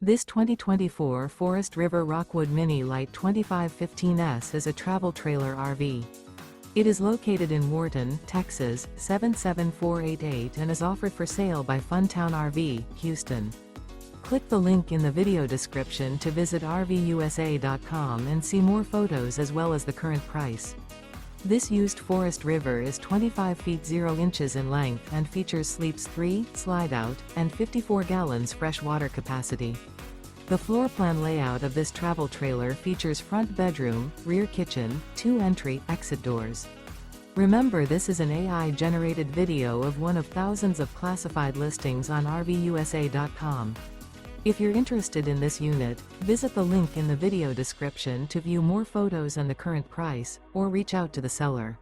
This 2024 Forest River Rockwood Mini Lite 2515S is a travel trailer RV. It is located in Wharton, Texas, 77488 and is offered for sale by Funtown RV, Houston. Click the link in the video description to visit RVUSA.com and see more photos as well as the current price. This used Forest River is 25 feet 0 inches in length and features sleeps 3, Slideout, and 54 gallons fresh water capacity. The floor plan layout of this travel trailer features front bedroom, rear kitchen, 2 entry/exit doors. Remember, this is an AI-generated video of one of thousands of classified listings on RVUSA.com. If you're interested in this unit, visit the link in the video description to view more photos and the current price, or reach out to the seller.